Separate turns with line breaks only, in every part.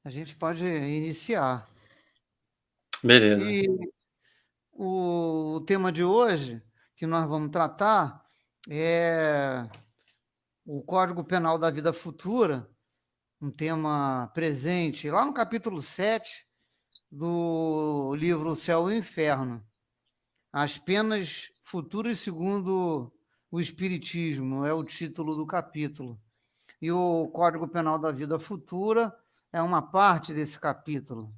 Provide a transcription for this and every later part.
A gente pode iniciar.
Beleza.
E o tema de hoje que nós vamos tratar é o Código Penal da Vida Futura, um tema presente lá no capítulo 7 do livro O Céu e o Inferno. As penas futuras segundo o Espiritismo é o título do capítulo. E o Código Penal da Vida Futura é uma parte desse capítulo.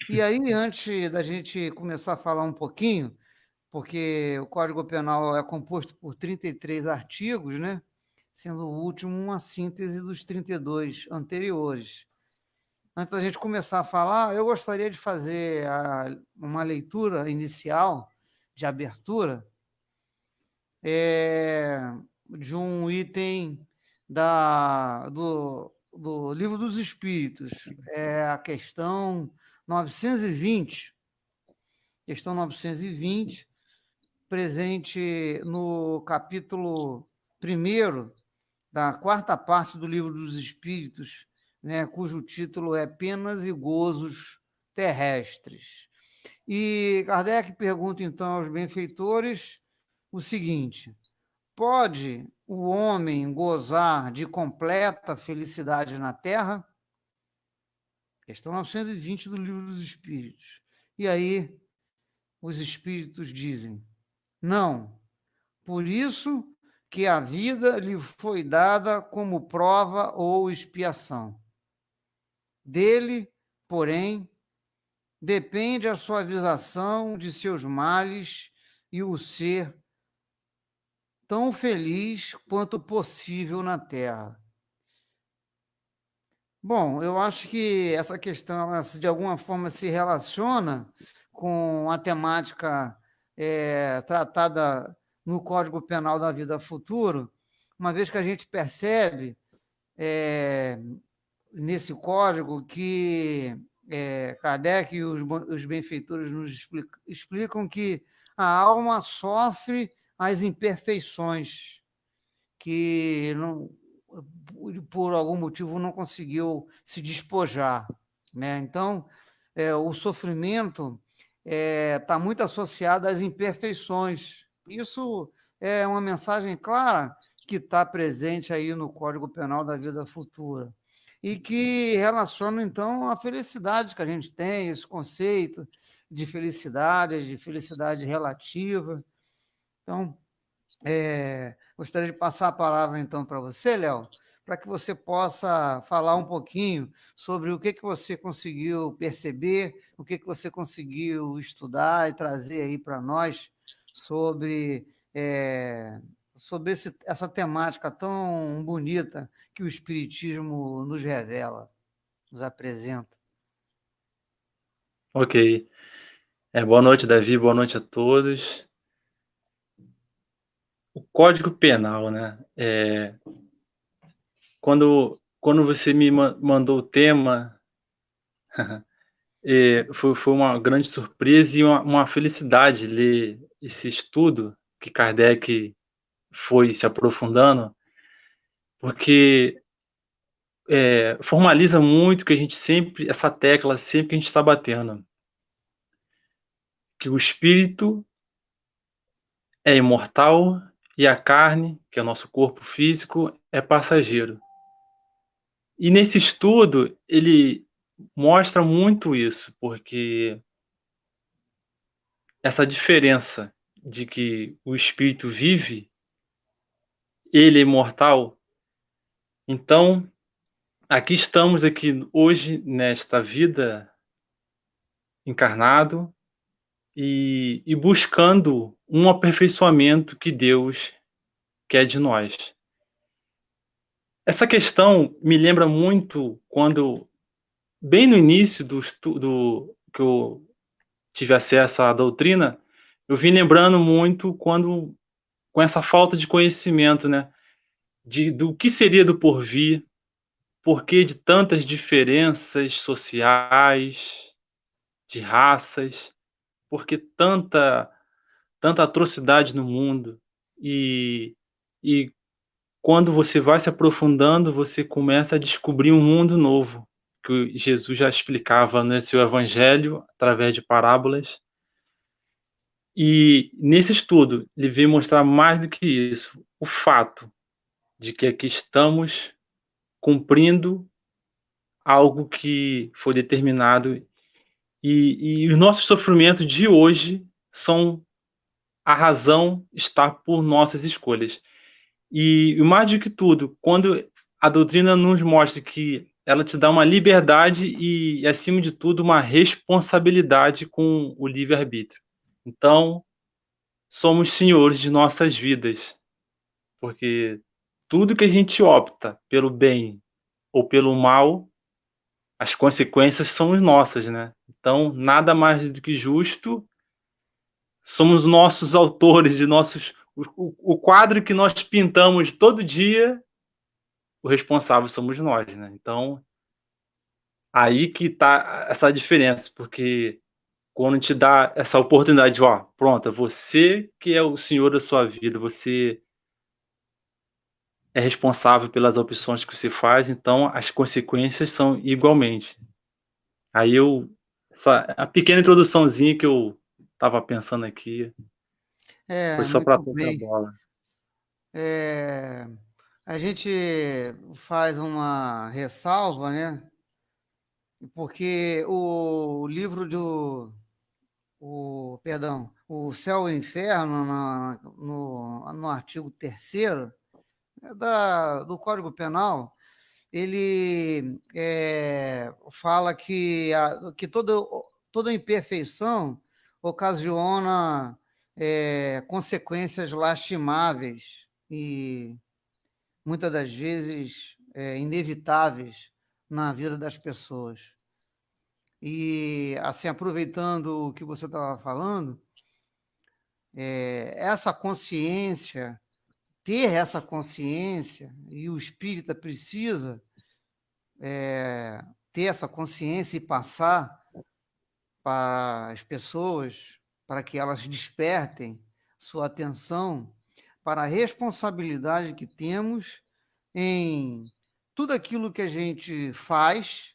E aí, antes da gente começar a falar um pouquinho, porque o Código Penal é composto por 33 artigos, né? Sendo o último uma síntese dos 32 anteriores. Antes da gente começar a falar, eu gostaria de fazer uma leitura inicial, de abertura, de um item do Livro dos Espíritos, é a questão 920, presente no capítulo 1º da quarta parte do Livro dos Espíritos, né, cujo título é Penas e Gozos Terrestres. E Kardec pergunta então aos benfeitores o seguinte: pode o homem gozar de completa felicidade na Terra? Questão 920 do Livro dos Espíritos. E aí os espíritos dizem: não, por isso que a vida lhe foi dada como prova ou expiação. Dele, porém, depende a suavização de seus males e o ser tão feliz quanto possível na Terra. Bom, eu acho que essa questão, ela, de alguma forma, se relaciona com a temática tratada no Código Penal da Vida Futura, uma vez que a gente percebe nesse código que Kardec e os benfeitores nos explicam que a alma sofre as imperfeições, que não, por algum motivo não conseguiu se despojar, né? Então, o sofrimento está muito associado às imperfeições. Isso é uma mensagem clara que está presente aí no Código Penal da Vida Futura e que relaciona, então, a felicidade que a gente tem, esse conceito de felicidade relativa. Então, gostaria de passar a palavra, então, para você, Léo, para que você possa falar um pouquinho sobre o que você conseguiu perceber, o que você conseguiu estudar e trazer aí para nós sobre, sobre essa temática tão bonita que o Espiritismo nos revela, nos apresenta.
Ok. Boa noite, Davi. Boa noite a todos. O Código Penal, né? Quando você me mandou o tema, foi uma grande surpresa e uma felicidade ler esse estudo que Kardec foi se aprofundando, porque formaliza muito que a gente sempre, essa tecla sempre que a gente está batendo, que o espírito é imortal e a carne, que é o nosso corpo físico, é passageiro. E nesse estudo, ele mostra muito isso, porque essa diferença de que o espírito vive, ele é imortal. Então, aqui estamos aqui hoje, nesta vida, encarnado, e buscando um aperfeiçoamento que Deus quer de nós. Essa questão me lembra muito quando, bem no início do que eu tive acesso à doutrina, eu vim lembrando muito quando, com essa falta de conhecimento, né, do que seria do porvir, porquê de tantas diferenças sociais, de raças, porque tanta atrocidade no mundo. E quando você vai se aprofundando, você começa a descobrir um mundo novo. que Jesus já explicava no seu evangelho, através de parábolas. E nesse estudo, ele veio mostrar mais do que isso, o fato de que aqui estamos cumprindo algo que foi determinado e os nossos sofrimentos de hoje são a razão está por nossas escolhas. E mais do que tudo, quando a doutrina nos mostra que ela te dá uma liberdade e, acima de tudo, uma responsabilidade com o livre-arbítrio. Então, somos senhores de nossas vidas, porque tudo que a gente opta pelo bem ou pelo mal, as consequências são nossas, né? Então, nada mais do que justo, somos nossos autores de nossos. O quadro que nós pintamos todo dia, o responsável somos nós, né? Então, aí que tá essa diferença, porque quando te dá essa oportunidade, ó, pronto, você que é o senhor da sua vida, você é responsável pelas opções que você faz, então as consequências são igualmente. Aí essa a pequena introduçãozinha que eu estava pensando aqui, foi só para
Muito
tocar a
bem.
bola.
É, a gente faz uma ressalva, né? Porque o livro o Céu e o Inferno, no artigo 3º do Código Penal, ele fala que toda imperfeição ocasiona consequências lastimáveis e muitas das vezes inevitáveis na vida das pessoas. E, assim, aproveitando o que você estava falando, essa consciência, ter essa consciência, e o espírita precisa ter essa consciência e passar para as pessoas, para que elas despertem sua atenção para a responsabilidade que temos em tudo aquilo que a gente faz,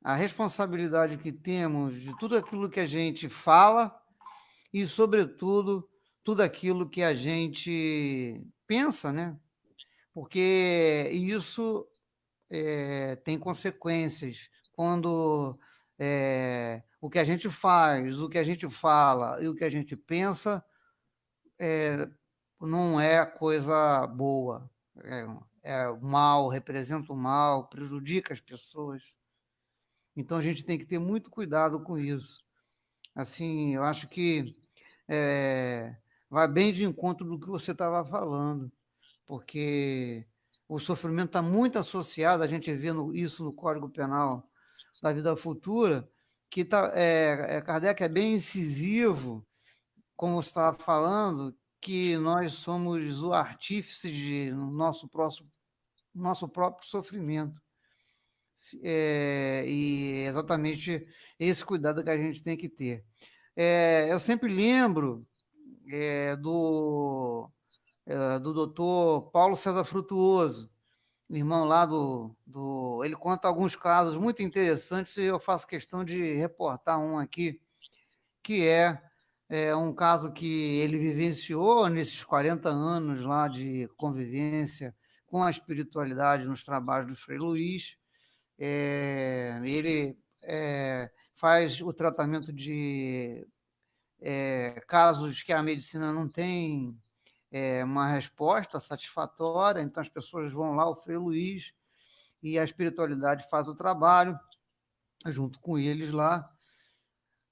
a responsabilidade que temos de tudo aquilo que a gente fala e, sobretudo, tudo aquilo que a gente pensa, né? Porque isso tem consequências. Quando o que a gente faz, o que a gente fala e o que a gente pensa não é coisa boa. É mal, representa o mal, prejudica as pessoas. Então a gente tem que ter muito cuidado com isso. Assim, eu acho que vai bem de encontro do que você estava falando, porque o sofrimento está muito associado, a gente vê isso no Código Penal da vida futura, que Kardec é bem incisivo, como você estava falando, que nós somos o artífice de nosso próprio sofrimento. E exatamente esse cuidado que a gente tem que ter. Eu sempre lembro do doutor Paulo César Frutuoso, irmão lá ele conta alguns casos muito interessantes e eu faço questão de reportar um aqui, que um caso que ele vivenciou nesses 40 anos lá de convivência com a espiritualidade nos trabalhos do Frei Luís. Ele faz o tratamento de casos que a medicina não tem uma resposta satisfatória, então as pessoas vão lá, o Frei Luís, e a espiritualidade faz o trabalho junto com eles lá.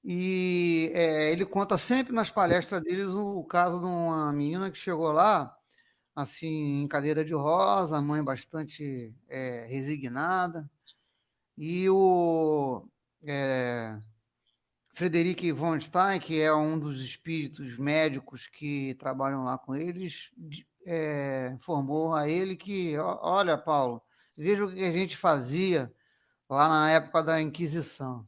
E ele conta sempre nas palestras deles o caso de uma menina que chegou lá, assim, em cadeira de rosa, a mãe bastante resignada, e o Frederic von Stein, que é um dos espíritos médicos que trabalham lá com eles, informou a ele que, olha, Paulo, veja o que a gente fazia lá na época da Inquisição.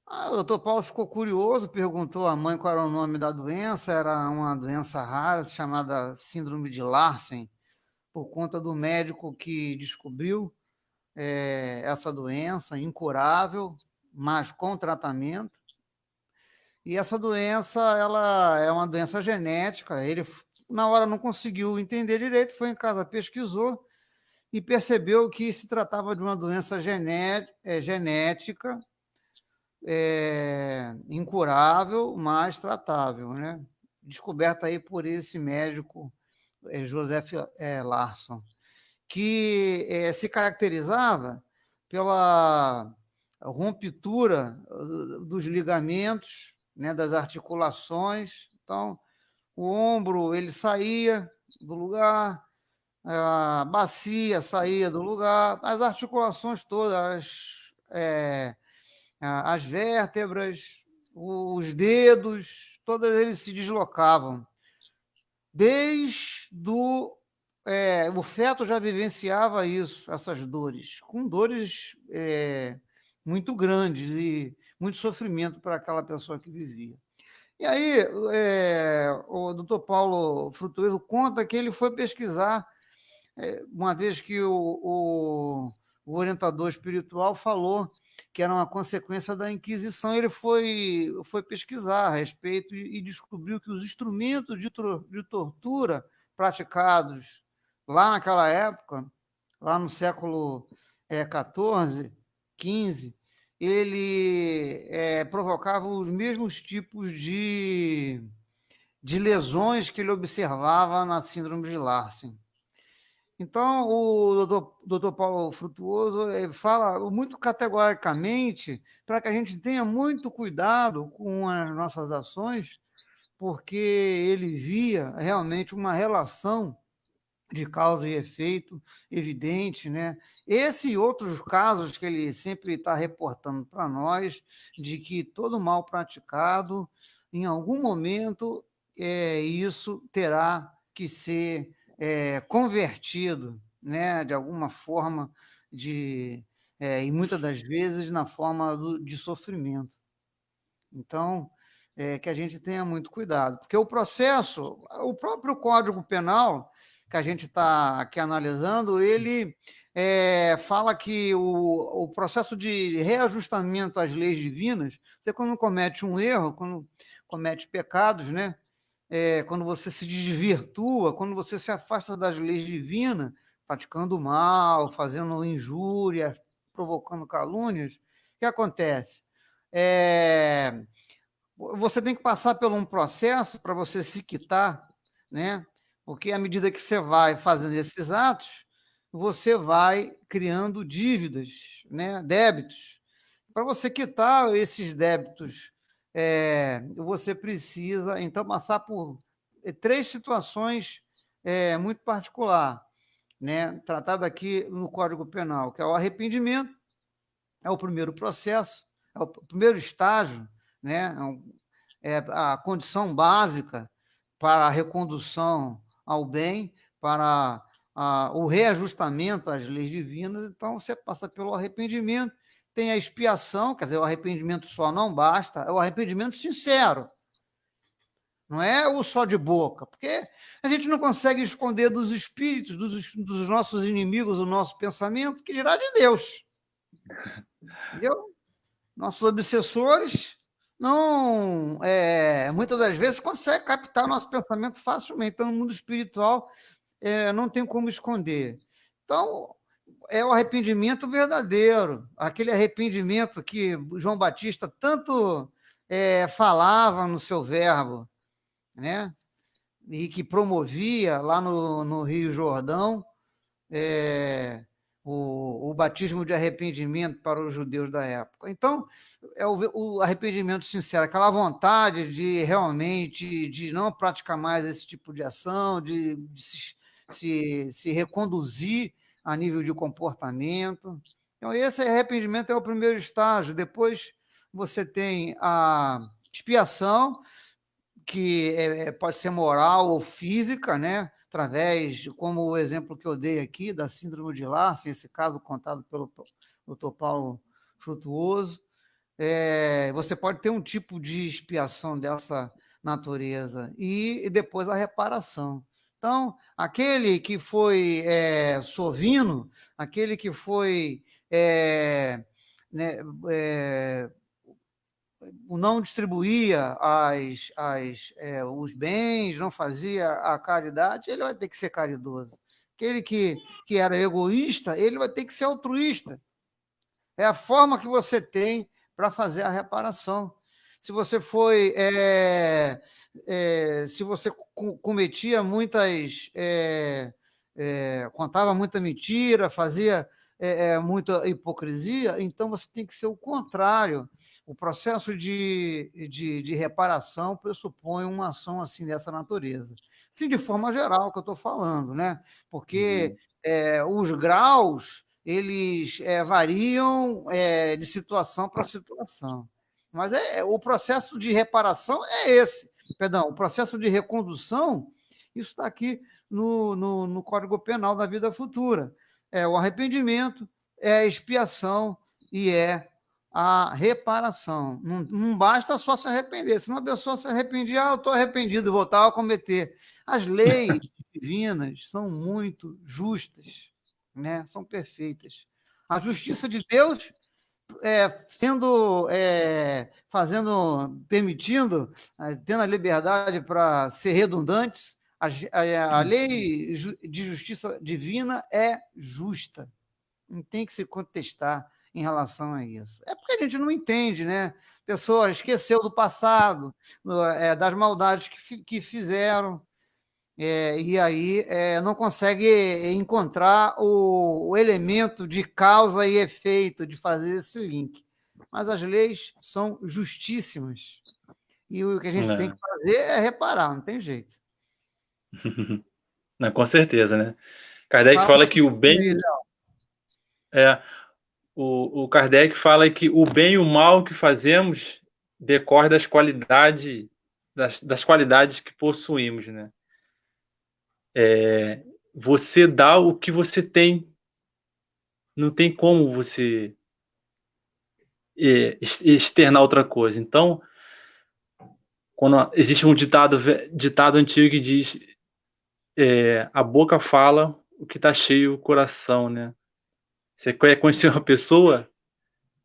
O doutor Paulo ficou curioso, perguntou à mãe qual era o nome da doença, era uma doença rara chamada Síndrome de Larsen, por conta do médico que descobriu essa doença incurável, mas com tratamento. E essa doença, ela é uma doença genética. Ele, na hora, não conseguiu entender direito, foi em casa, pesquisou e percebeu que se tratava de uma doença genética, incurável, mas tratável, né? Descoberta aí por esse médico, Joseph Larson, que se caracterizava pela ruptura dos ligamentos, né, das articulações. Então, o ombro ele saía do lugar, a bacia saía do lugar, as articulações todas, as vértebras, os dedos, todos eles se deslocavam. Desde o feto já vivenciava isso, essas dores, com dores muito grandes e muito sofrimento para aquela pessoa que vivia. E aí, o doutor Paulo Frutuoso conta que ele foi pesquisar, uma vez que o orientador espiritual falou que era uma consequência da Inquisição, ele foi pesquisar a respeito e descobriu que os instrumentos de tortura praticados lá naquela época, lá no século XIV, XV, ele provocava os mesmos tipos de lesões que ele observava na síndrome de Larsen. Então, o doutor Paulo Frutuoso fala muito categoricamente para que a gente tenha muito cuidado com as nossas ações, porque ele via realmente uma relação de causa e efeito evidente, né? Esse e outros casos que ele sempre está reportando para nós, de que todo mal praticado, em algum momento, isso terá que ser convertido, né? De alguma forma, e muitas das vezes na forma de sofrimento. Então, que a gente tenha muito cuidado, porque o processo, o próprio Código Penal, que a gente está aqui analisando, ele fala que o processo de reajustamento às leis divinas, você quando comete um erro, quando comete pecados, né? Quando você se desvirtua, quando você se afasta das leis divinas, praticando mal, fazendo injúrias, provocando calúnias, o que acontece? Você tem que passar por um processo para você se quitar, né? Porque à medida que você vai fazendo esses atos, você vai criando dívidas, né? Débitos. Para você quitar esses débitos, você precisa, então, passar por 3 situações muito particulares, né? Tratado aqui no Código Penal, que é o arrependimento, é o primeiro processo, é o primeiro estágio, né? É a condição básica para a recondução ao bem, para o reajustamento às leis divinas. Então, você passa pelo arrependimento, tem a expiação, quer dizer, o arrependimento só não basta, é o arrependimento sincero, não é o só de boca, porque a gente não consegue esconder dos espíritos, dos nossos inimigos, o nosso pensamento, que dirá de Deus. Entendeu? Nossos obsessores não, muitas das vezes, conseguem captar nosso pensamento facilmente. Então, no mundo espiritual, não tem como esconder. Então, é o arrependimento verdadeiro, aquele arrependimento que João Batista tanto falava no seu verbo, né? E que promovia lá no Rio Jordão, o batismo de arrependimento para os judeus da época. Então, é o arrependimento sincero, aquela vontade de realmente de não praticar mais esse tipo de ação, de se reconduzir a nível de comportamento. Então, esse arrependimento é o primeiro estágio. Depois você tem a expiação, que pode ser moral ou física, né? Através, como o exemplo que eu dei aqui, da síndrome de Larsen, esse caso contado pelo Dr. Paulo Frutuoso. Você pode ter um tipo de expiação dessa natureza. E depois a reparação. Então, aquele que foi sovino, aquele que foi né, não distribuía os bens, não fazia a caridade, ele vai ter que ser caridoso. Aquele que era egoísta, ele vai ter que ser altruísta. É a forma que você tem para fazer a reparação. Se você foi, se você cometia muitas, contava muita mentira, fazia muita hipocrisia, então você tem que ser o contrário. O processo de reparação pressupõe uma ação assim dessa natureza. Sim, de forma geral que eu estou falando, né? Porque os graus eles variam de situação para situação. Mas o processo de reparação é esse. Perdão, o processo de recondução, isso está aqui no Código Penal da vida futura. É o arrependimento, é a expiação e é a reparação. Não basta só se arrepender. Se uma pessoa se arrependia, eu estou arrependido, voltar a cometer. As leis divinas são muito justas, né? São perfeitas. A justiça de Deus permitindo, tendo a liberdade para ser redundantes, a lei de justiça divina é justa. Não tem que se contestar em relação a isso. É porque a gente não entende, né? A pessoa esqueceu do passado, das maldades que fizeram, e aí não consegue encontrar o elemento de causa e efeito de fazer esse link. Mas as leis são justíssimas. E o que a gente tem que fazer é reparar, não tem jeito.
Não, com certeza, né? Kardec fala que o bem... o Kardec fala que o bem e o mal que fazemos decorre das qualidades, das qualidades que possuímos, né? Você dá o que você tem. Não tem como você externar outra coisa. Então, quando existe um ditado antigo que diz a boca fala o que está cheio o coração, né? Você quer conhecer uma pessoa,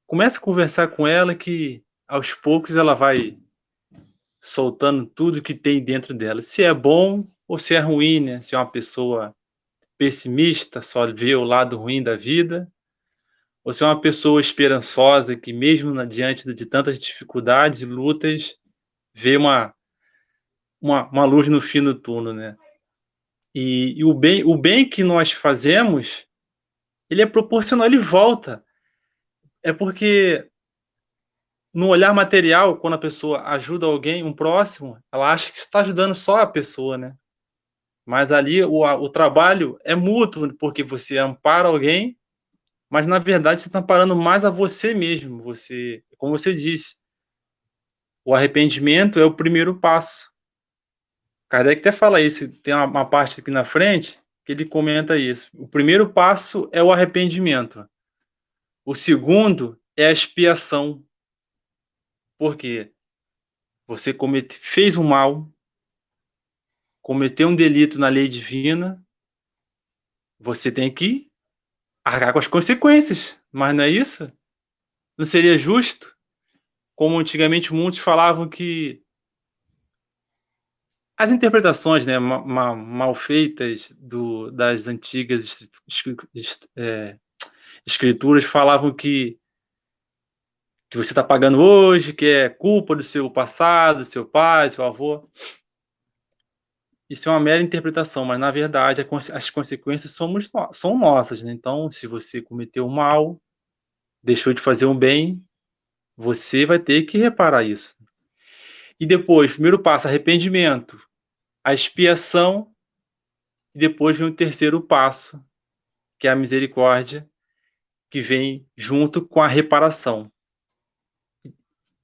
começa a conversar com ela que aos poucos ela vai soltando tudo que tem dentro dela. Se é bom ou se é ruim, né? Se é uma pessoa pessimista, só vê o lado ruim da vida, ou se é uma pessoa esperançosa que mesmo diante de tantas dificuldades e lutas, vê uma luz no fim do túnel, né? E o bem que nós fazemos, ele é proporcional, ele volta. É porque no olhar material, quando a pessoa ajuda alguém, um próximo, ela acha que está ajudando só a pessoa, né? Mas ali o trabalho é mútuo, porque você ampara alguém, mas na verdade você está amparando mais a você mesmo. Você, como você disse, o arrependimento é o primeiro passo. Kardec até fala isso, tem uma parte aqui na frente que ele comenta isso. O primeiro passo é o arrependimento. O segundo é a expiação. Porque você fez um mal, cometeu um delito na lei divina, você tem que arcar com as consequências. Mas não é isso? Não seria justo? Como antigamente muitos falavam que as interpretações, né, mal feitas das antigas escrituras falavam que você está pagando hoje, que é culpa do seu passado, do seu pai, do seu avô. Isso é uma mera interpretação, mas na verdade as consequências são nossas, né? Então, se você cometeu mal, deixou de fazer um bem, você vai ter que reparar isso. E depois, primeiro passo, arrependimento, a expiação, e depois vem o terceiro passo, que é a misericórdia, que vem junto com a reparação.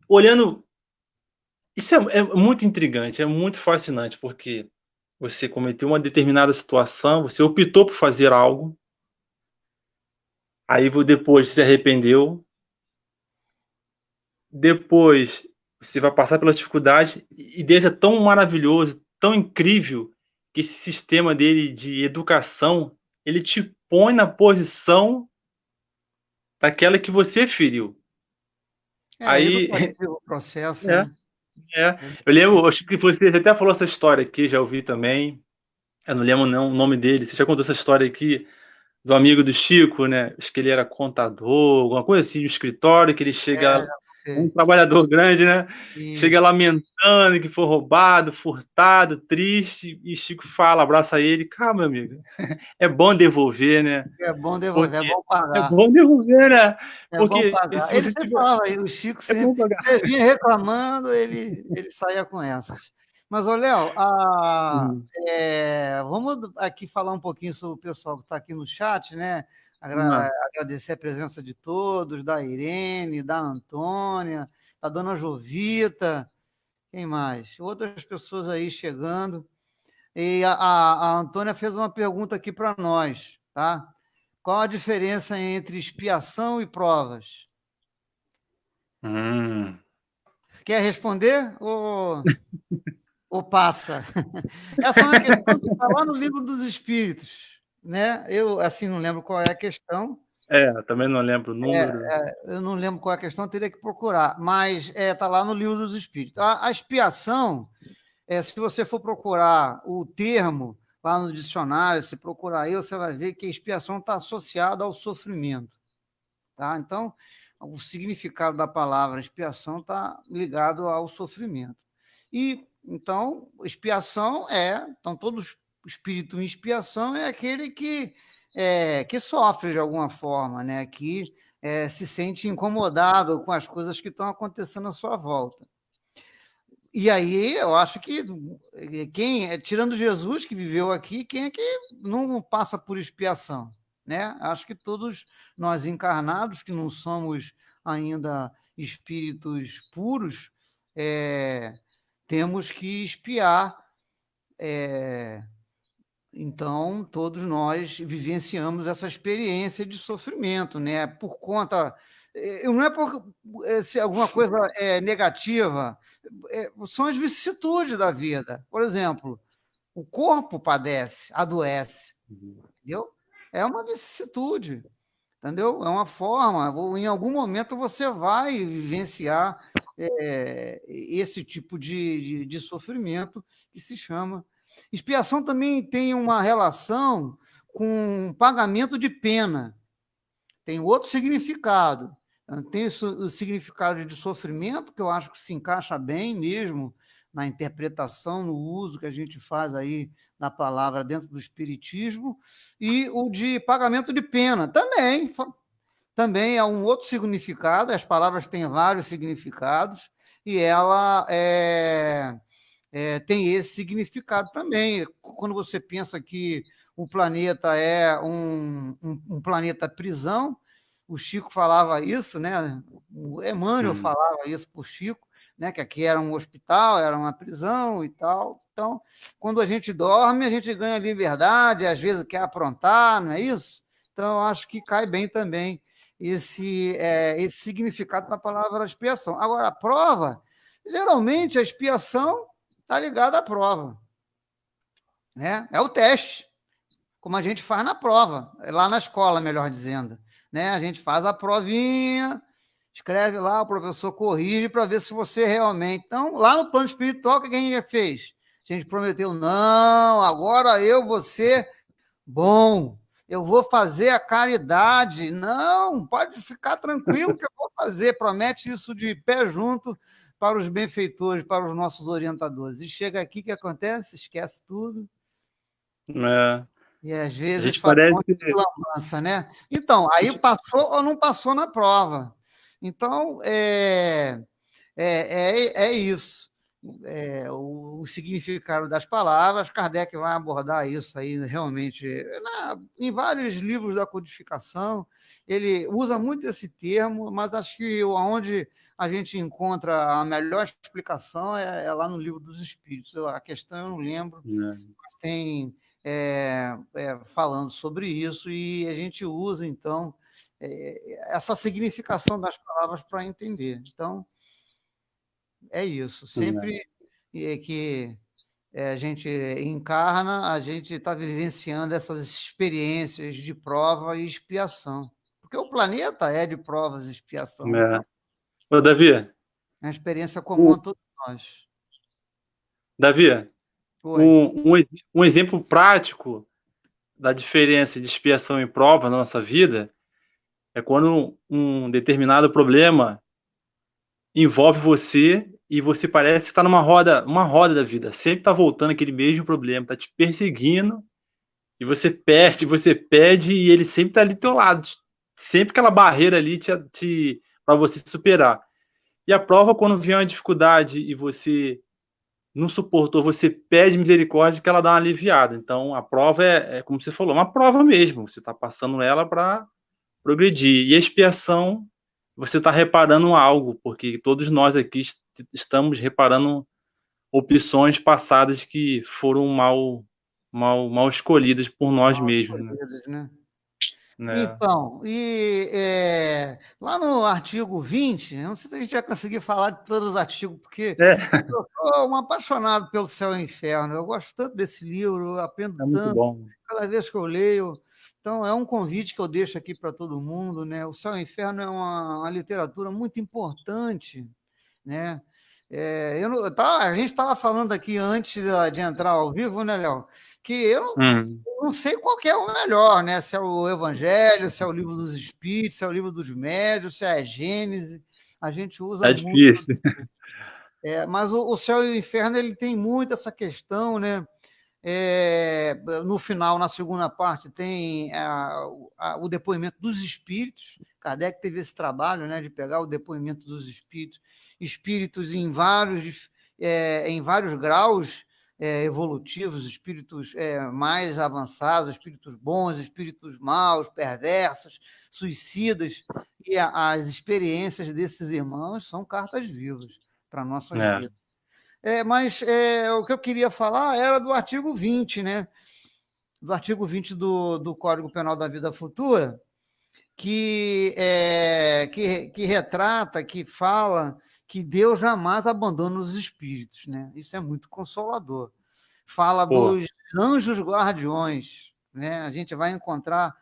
Olhando, isso é muito intrigante, é muito fascinante, porque você cometeu uma determinada situação, você optou por fazer algo, aí depois se arrependeu, depois você vai passar pela dificuldade, e Deus é tão maravilhoso, tão incrível, que esse sistema dele de educação, ele te põe na posição daquela que você feriu.
É
Aí,
educativo o processo,
é,
né?
eu lembro,
Educativo.
acho que você até falou essa história aqui, já ouvi também. Eu não lembro não o nome dele. Você já contou essa história aqui do amigo do Chico, né? Acho que ele era contador, alguma coisa assim, no escritório, que ele chega, um
É,
trabalhador grande, né? Chega
isso.
lamentando que foi roubado, furtado, triste, e Chico fala, abraça ele, calma, meu amigo, é bom devolver, né?
É bom devolver, é
Porque
bom
é
pagar.
bom devolver, né?
É bom
Porque
pagar.
se
Ele
você
sempre
tiver,
falava aí, o Chico
é bom
sempre.
pagar.
Você vinha reclamando, ele saía com essas. Mas, ô, Léo,
Uhum.
vamos aqui falar um pouquinho sobre o pessoal que está aqui no chat, né?
Ah,
Agradecer a presença de todos, da Irene, da Antônia, da Dona Jovita, quem mais? Outras pessoas aí chegando. E a Antônia fez uma pergunta aqui para nós, tá? Qual a diferença entre expiação e provas?
hum.
Quer responder ou passa? Essa é uma questão que está lá no livro dos Espíritos, né? Eu, assim, não lembro qual é a questão,
Também não lembro o número.
eu não lembro qual é a questão, teria que procurar, mas está lá no livro dos Espíritos. A expiação, se você for procurar o termo lá no dicionário, se procurar aí, você vai ver que a expiação está associada ao sofrimento. Tá? Então, o significado da palavra expiação está ligado ao sofrimento. E, então, expiação então, todo espírito em expiação é aquele que sofre de alguma forma, né? Que se sente incomodado com as coisas que estão acontecendo à sua volta. E aí eu acho que tirando Jesus que viveu aqui, quem é que não passa por expiação, né? Acho que todos nós encarnados que não somos ainda espíritos puros, é, temos que expiar. Então todos nós vivenciamos essa experiência de sofrimento, né? Por conta, não é por se alguma coisa é negativa, são as vicissitudes da vida. Por exemplo, o corpo padece, adoece, entendeu? É uma vicissitude, entendeu? É uma forma, ou em algum momento você vai vivenciar esse tipo de sofrimento que se chama. Expiação também tem uma relação com pagamento de pena, tem outro significado. Tem o significado de sofrimento, que eu acho que se encaixa bem mesmo na interpretação, no uso que a gente faz aí da palavra dentro do Espiritismo, e o de pagamento de pena também é um outro significado, as palavras têm vários significados, e ela tem esse significado também. Quando você pensa que o planeta é um planeta prisão, o Chico falava isso, né? O Emmanuel
Hum.
falava isso para o Chico, né? Que aqui era um hospital, era uma prisão e tal. Então, quando a gente dorme, a gente ganha liberdade, às vezes quer aprontar, não é isso? Então, eu acho que cai bem também esse significado da palavra expiação. Agora, a prova, geralmente a expiação está ligada à prova, né? É o teste, como a gente faz na prova, lá na escola, melhor dizendo, né? A gente faz a provinha, escreve lá, o professor corrige para ver se você realmente. Então, lá no plano espiritual, o que a gente já fez? A gente prometeu, não, agora eu vou ser bom, eu vou fazer a caridade. Não, pode ficar tranquilo que eu vou fazer. Promete isso de pé junto para os benfeitores, para os nossos orientadores. E chega aqui, o que acontece? Esquece tudo.
É,
E às
a
vezes
gente
faz um
parece.
monte de lambança, né? Então, aí passou ou não passou na prova. Então, é isso. O significado das palavras, Kardec vai abordar isso aí realmente em vários livros da codificação. Ele usa muito esse termo, mas acho que onde a gente encontra a melhor explicação é lá no livro dos Espíritos. A questão eu não lembro,
Né?
tem falando sobre isso e a gente usa, então, essa significação das palavras para entender. Então, é isso.
Né?
Sempre que a gente encarna, a gente está vivenciando essas experiências de prova e expiação. Porque o planeta é de provas e expiação,
É.
então
Ô, Davi,
é uma experiência comum
o,
a todos nós.
Davi,
Oi.
um exemplo prático da diferença de expiação e prova na nossa vida é quando um determinado problema envolve você e você parece que está numa roda, uma roda da vida. Sempre está voltando aquele mesmo problema, está te perseguindo e você perde e ele sempre está ali do teu lado. Sempre aquela barreira ali para você superar. E a prova, quando vem uma dificuldade e você não suportou, você pede misericórdia que ela dá uma aliviada. Então, a prova como você falou, uma prova mesmo. Você está passando ela para progredir. E a expiação, você está reparando algo, porque todos nós aqui estamos reparando opções passadas que foram mal escolhidas por nós
Mal
mesmos, né?
escolhidas, né?
É.
Então, lá no artigo 20, eu não sei se a gente vai conseguir falar de todos os artigos, porque
É,
eu sou um apaixonado pelo Céu e Inferno. Eu gosto tanto desse livro, eu aprendo
é muito
tanto
bom.
cada vez que eu leio. Então, é um convite que eu deixo aqui para todo mundo, né? O Céu e Inferno é uma literatura muito importante, né? A gente estava falando aqui antes de entrar ao vivo, né, Léo? Que
Hum,
não sei qual que é o melhor, né? Se é o Evangelho, se é o Livro dos Espíritos, se é o Livro dos Médios, se é a Gênese. A gente usa
é
muito.
difícil.
Mas o Céu e o Inferno ele tem muito essa questão, né? No final, na segunda parte, tem o depoimento dos espíritos. Kardec teve esse trabalho, né, de pegar o depoimento dos espíritos, espíritos em vários graus evolutivos, espíritos mais avançados, espíritos bons, espíritos maus, perversos, suicidas. E as experiências desses irmãos são cartas vivas para nossas
É,
vidas. Mas o que eu queria falar era do artigo 20, né? Do artigo 20 do Código Penal da Vida Futura, que retrata, que fala que Deus jamais abandona os espíritos, né? Isso é muito consolador. Fala
pô,
dos anjos guardiões, né? A gente vai encontrar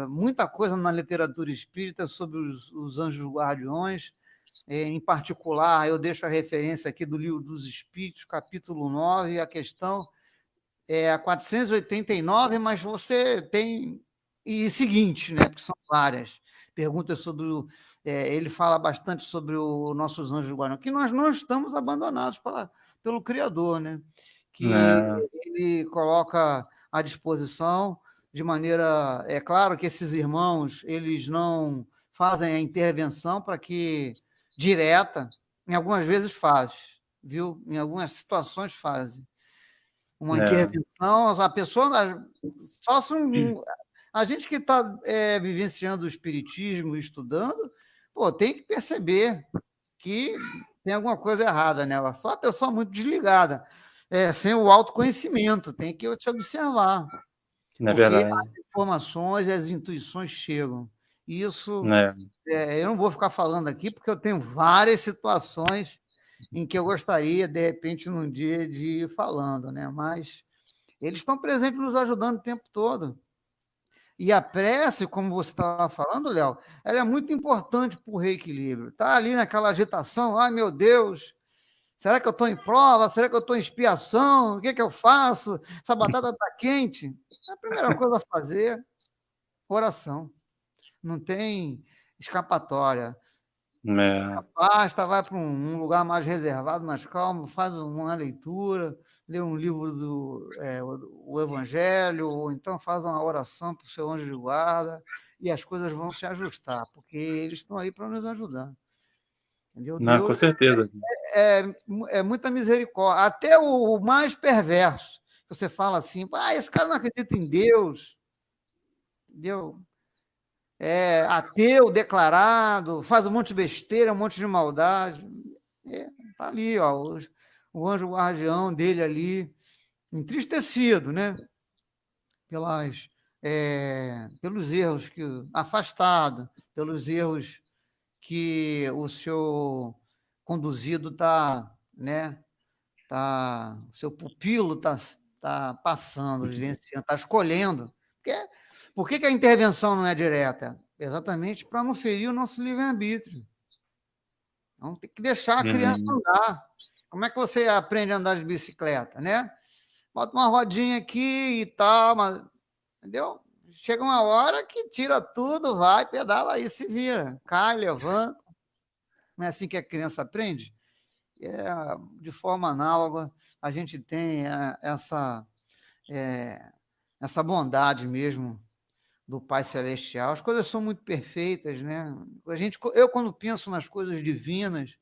muita coisa na literatura espírita sobre os anjos guardiões. Em particular, eu deixo a referência aqui do Livro dos Espíritos, capítulo 9, a questão é a 489, mas você tem e seguinte, né? Porque são várias perguntas sobre ele fala bastante sobre os nossos anjos guardiões, que nós não estamos abandonados pelo Criador, né? Que
é,
ele coloca à disposição de maneira, é claro que esses irmãos eles não fazem a intervenção para que direta, em algumas vezes faz, viu? Em algumas situações fazem uma
é,
intervenção, a pessoa só se a gente que está vivenciando o espiritismo, estudando, pô, tem que perceber que tem alguma coisa errada nela. Só a pessoa muito desligada, sem o autoconhecimento, tem que se observar,
não é
porque
verdade.
as informações, as intuições chegam. Isso,
É,
eu não vou ficar falando aqui, porque eu tenho várias situações em que eu gostaria, de repente, num dia de ir falando, né? Mas eles estão presentes nos ajudando o tempo todo. E a prece, como você estava falando, Léo, ela é muito importante para o reequilíbrio. Está ali naquela agitação, ai meu Deus, será que eu estou em prova? Será que eu estou em expiação? O que, que eu faço? Essa batata está quente. A primeira coisa a fazer, oração. Não tem escapatória. Se
é,
afasta, vai para um lugar mais reservado, mais calmo, faz uma leitura, lê um livro o Evangelho, ou então faz uma oração para o seu anjo de guarda, e as coisas vão se ajustar, porque eles estão aí para nos ajudar. Entendeu?
não,
Deus
com certeza.
é, é muita misericórdia. Até o mais perverso, você fala assim, esse cara não acredita em Deus, entendeu? Ateu declarado, faz um monte de besteira, um monte de maldade. Tá ali, ó, o anjo guardião dele ali, entristecido, né? Pelos erros afastado, pelos erros que o seu conduzido está, né? seu pupilo tá passando, vivenciando, está escolhendo. Por que a intervenção não é direta? Exatamente para não ferir o nosso livre-arbítrio. Então, tem que deixar a criança andar. Como é que você aprende a andar de bicicleta, né? Bota uma rodinha aqui e tal, mas, entendeu? Chega uma hora que tira tudo, vai, pedala aí, se vira. Cai, levanta. Não é assim que a criança aprende? De forma análoga, a gente tem essa bondade mesmo do Pai Celestial. As coisas são muito perfeitas, né? Eu, quando penso nas coisas divinas,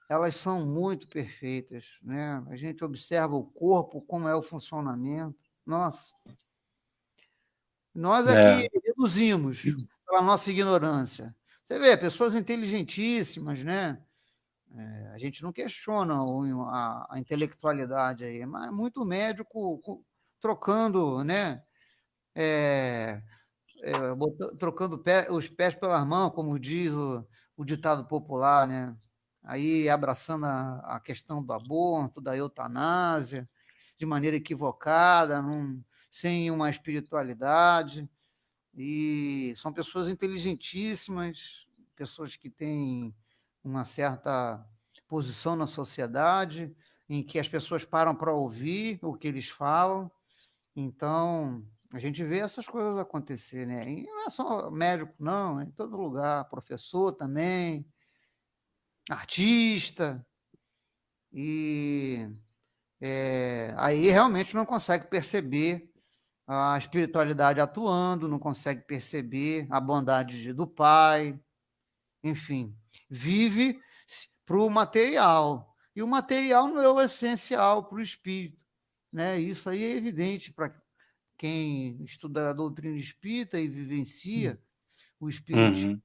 elas são muito perfeitas, né? A gente observa o corpo, como é o funcionamento. Nossa, nós é que reduzimos pela nossa ignorância. Você vê, pessoas inteligentíssimas, né? A gente não questiona a intelectualidade aí, mas muito médico trocando, né? Trocando os pés pelas mãos, como diz o ditado popular, né? Aí abraçando a questão do aborto, da eutanásia, de maneira equivocada, sem uma espiritualidade. E são pessoas inteligentíssimas, pessoas que têm uma certa posição na sociedade, em que as pessoas param para ouvir o que eles falam. Então, a gente vê essas coisas acontecer, né? E não é só médico, não, é em todo lugar, professor também, artista, e aí realmente não consegue perceber a espiritualidade atuando, não consegue perceber a bondade do Pai, enfim, vive para o material. E o material não é o essencial para o espírito, né? Isso aí é evidente para quem estuda a doutrina espírita e vivencia o espiritismo.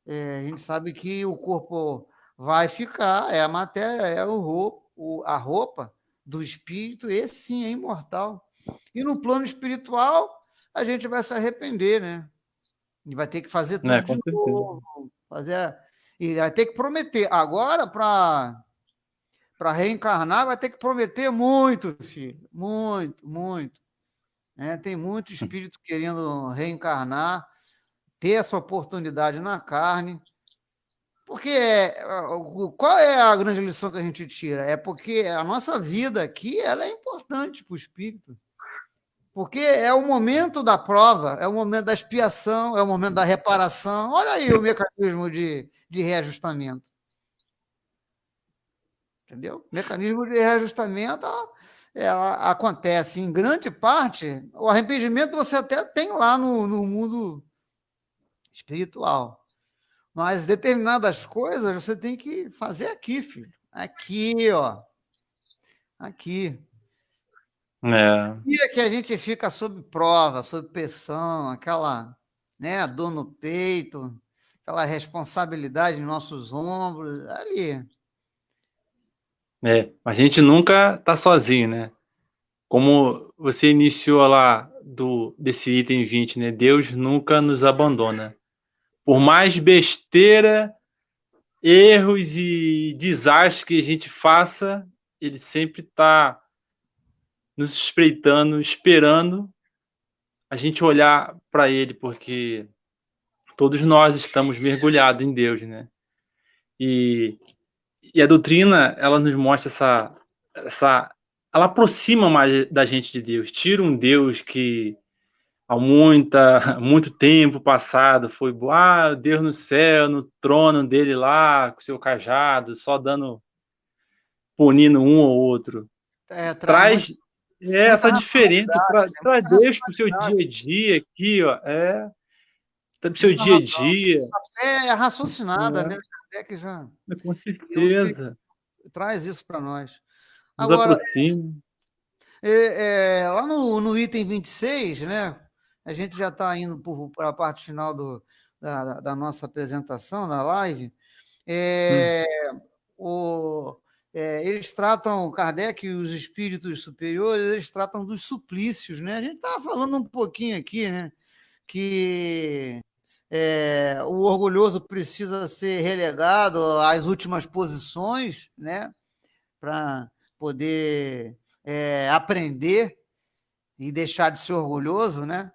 A gente sabe que o corpo vai ficar, é a matéria, a roupa do espírito, esse sim é imortal. E no plano espiritual, a gente vai se arrepender, né? E vai ter que fazer tudo de
Com certeza.
novo, e vai ter que prometer. Agora, para reencarnar, vai ter que prometer muito, filho. Muito, muito. Né? Tem muito espírito querendo reencarnar, ter essa oportunidade na carne. Porque qual é a grande lição que a gente tira? É porque a nossa vida aqui ela é importante para o espírito. Porque é o momento da prova, é o momento da expiação, é o momento da reparação. Olha aí o mecanismo de reajustamento. Entendeu? O mecanismo de reajustamento ela acontece em grande parte. O arrependimento você até tem lá no mundo espiritual. Mas determinadas coisas você tem que fazer aqui, filho. Aqui, ó. Aqui. E que a gente fica sob prova, sob pressão, aquela, né, dor no peito, aquela responsabilidade em nossos ombros, ali.
A gente nunca está sozinho, né? Como você iniciou lá desse item 20, né? Deus nunca nos abandona. Por mais besteira, erros e desastres que a gente faça, ele sempre está nos espreitando, esperando a gente olhar para ele, porque todos nós estamos mergulhados em Deus, né? E a doutrina, ela nos mostra ela aproxima mais da gente de Deus, tira um Deus que há muito tempo passado foi, Deus no céu, no trono dele lá, com seu cajado, só punindo um ou outro.
Traz
Traz
muita
essa diferença, traz
muita
Deus para o seu dia a dia aqui, ó, para o seu
muita
dia a
razão.
dia.
É raciocinada, né? Kardec já
Com
eu acho que
certeza.
traz isso para nós.
Nos
Agora,
aproxima.
lá no item 26, né? A gente já está indo para a parte final da nossa apresentação, da live. Eles tratam, Kardec e os espíritos superiores, eles tratam dos suplícios, né? A gente estava falando um pouquinho aqui, né? Que o orgulhoso precisa ser relegado às últimas posições, né? Para poder aprender e deixar de ser orgulhoso, né?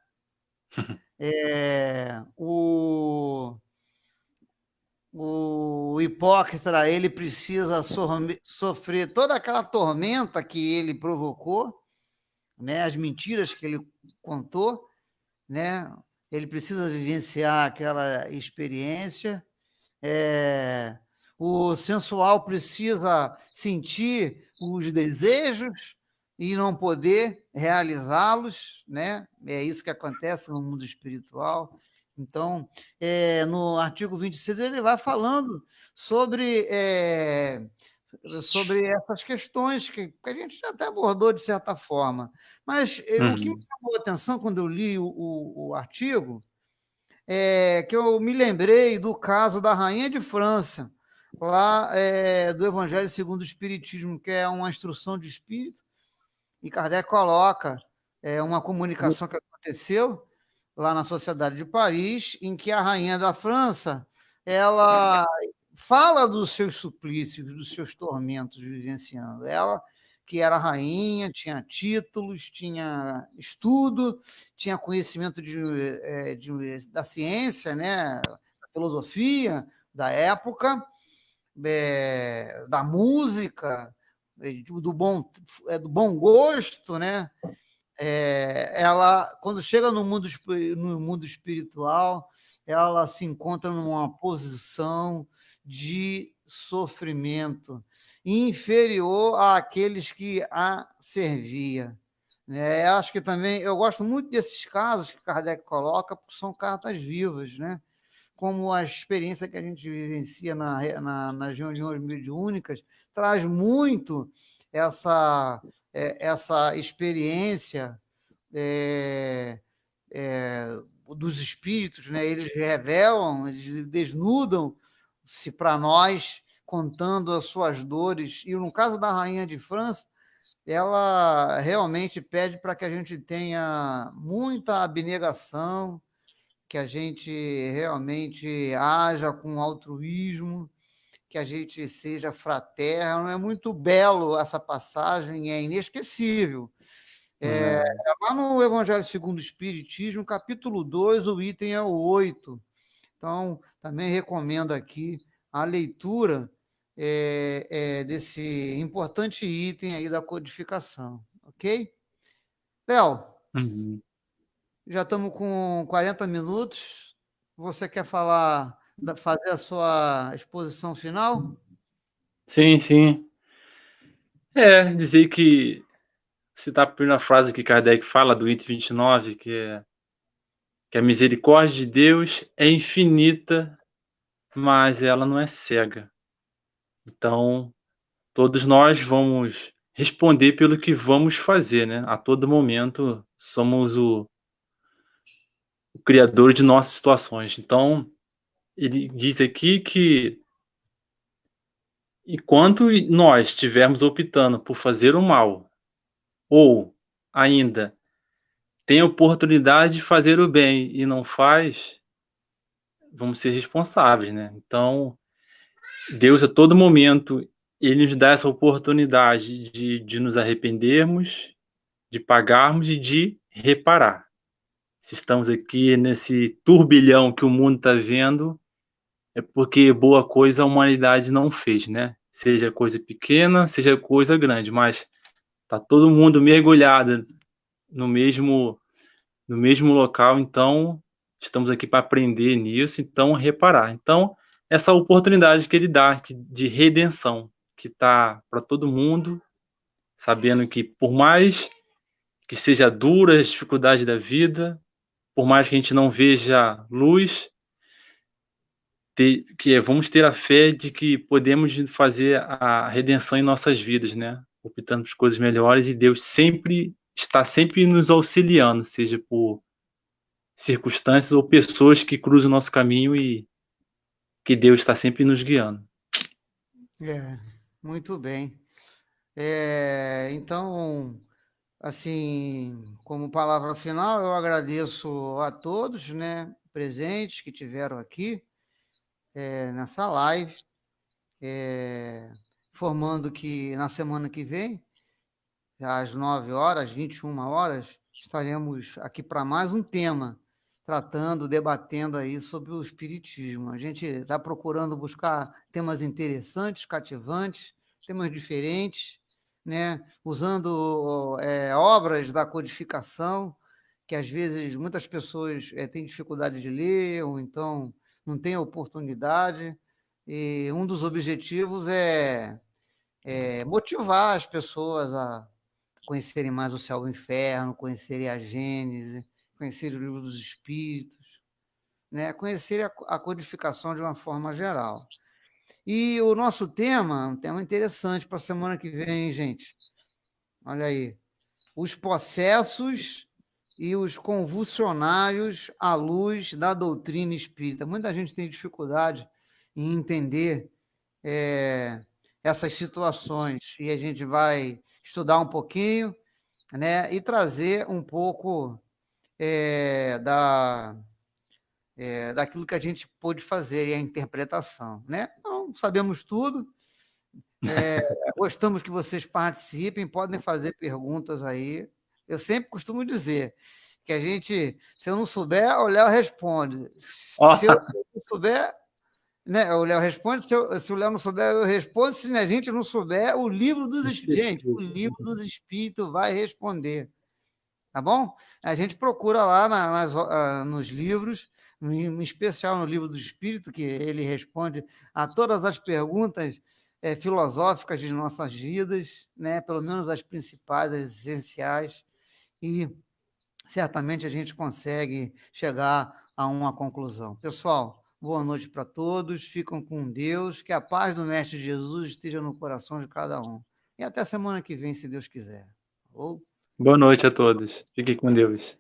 O hipócrita, ele precisa sofrer toda aquela tormenta que ele provocou, né? As mentiras que ele contou, né? Ele precisa vivenciar aquela experiência. O sensual precisa sentir os desejos e não poder realizá-los, né? É isso que acontece no mundo espiritual. Então, no artigo 26, ele vai falando sobre, sobre essas questões que a gente já até abordou de certa forma. Mas o que me
Uhum.
chamou a atenção quando eu li o artigo que eu me lembrei do caso da Rainha de França, lá do Evangelho segundo o Espiritismo, que é uma instrução de espírito, e Kardec coloca uma comunicação que aconteceu lá na Sociedade de Paris, em que a Rainha da França ela fala dos seus suplícios, dos seus tormentos vivenciando. Ela, que era rainha, tinha títulos, tinha estudo, tinha conhecimento da ciência, né, da filosofia da época, da música, do bom gosto, né? Ela, quando chega no mundo espiritual, ela se encontra numa posição de sofrimento inferior àqueles que a servia. Acho que também, eu gosto muito desses casos que Kardec coloca, porque são cartas vivas, né? Como a experiência que a gente vivencia nas reuniões mediúnicas, traz muito essa, essa experiência é, dos espíritos, né? Eles revelam, eles desnudam-se para nós, contando as suas dores. E no caso da Rainha de França, ela realmente pede para que a gente tenha muita abnegação, que a gente realmente haja com altruísmo, que a gente seja fraterno. É muito belo essa passagem, é inesquecível. Lá no Evangelho segundo o Espiritismo, capítulo 2, o item é o 8. Então, também recomendo aqui a leitura desse importante item aí da codificação, ok? Léo,
Uhum.
já estamos com 40 minutos. Você quer falar, fazer a sua exposição final?
Sim, sim. Dizer que citar a primeira frase que Kardec fala do item 29, que a misericórdia de Deus é infinita, mas ela não é cega. Então, todos nós vamos responder pelo que vamos fazer, né? A todo momento somos o criador de nossas situações. Então, ele diz aqui que enquanto nós estivermos optando por fazer o mal, ou ainda tem a oportunidade de fazer o bem e não faz, vamos ser responsáveis, né? Então, Deus a todo momento, ele nos dá essa oportunidade de nos arrependermos, de pagarmos e de reparar. Se estamos aqui nesse turbilhão que o mundo está vendo, é porque boa coisa a humanidade não fez, né? Seja coisa pequena, seja coisa grande, mas tá todo mundo mergulhado no mesmo local, então estamos aqui para aprender nisso, então reparar. Então, essa oportunidade que ele dá de redenção, que está para todo mundo, sabendo que por mais que seja dura as dificuldades da vida, por mais que a gente não veja luz, vamos ter a fé de que podemos fazer a redenção em nossas vidas, né? Optando por coisas melhores e Deus sempre está sempre nos auxiliando, seja por circunstâncias ou pessoas que cruzam o nosso caminho e que Deus está sempre nos guiando.
Muito bem. Então, assim, como palavra final, eu agradeço a todos, né, presentes que tiveram aqui nessa live. informando que na semana que vem, às 9 horas, às 21 horas, estaremos aqui para mais um tema, tratando, debatendo aí sobre o Espiritismo. A gente está procurando buscar temas interessantes, cativantes, temas diferentes, né? Usando obras da codificação, que às vezes muitas pessoas têm dificuldade de ler, ou então não têm oportunidade. E um dos objetivos é motivar as pessoas a conhecerem mais o céu e o inferno, conhecerem a Gênese, conhecerem o livro dos Espíritos, né? Conhecerem a codificação de uma forma geral. E o nosso tema, um tema interessante para a semana que vem, gente. Olha aí. Os processos e os convulsionários à luz da doutrina espírita. Muita gente tem dificuldade em entender essas situações e a gente vai estudar um pouquinho, né, e trazer um pouco daquilo que a gente pôde fazer e a interpretação, né? Não sabemos tudo, gostamos que vocês participem, podem fazer perguntas aí. Eu sempre costumo dizer que a gente, se eu não souber, o Léo responde. Se eu não souber, né, o Léo responde, se o Léo não souber, eu respondo. Se a gente não souber, o livro dos espíritos, gente, o livro dos espíritos vai responder. Tá bom? A gente procura lá nos livros, em especial no livro do Espírito, que ele responde a todas as perguntas filosóficas de nossas vidas, né? Pelo menos as principais, as essenciais, e certamente a gente consegue chegar a uma conclusão. Pessoal, boa noite para todos, ficam com Deus, que a paz do Mestre Jesus esteja no coração de cada um. E até semana que vem, se Deus quiser. Falou?
Boa noite a todos. Fiquem com Deus.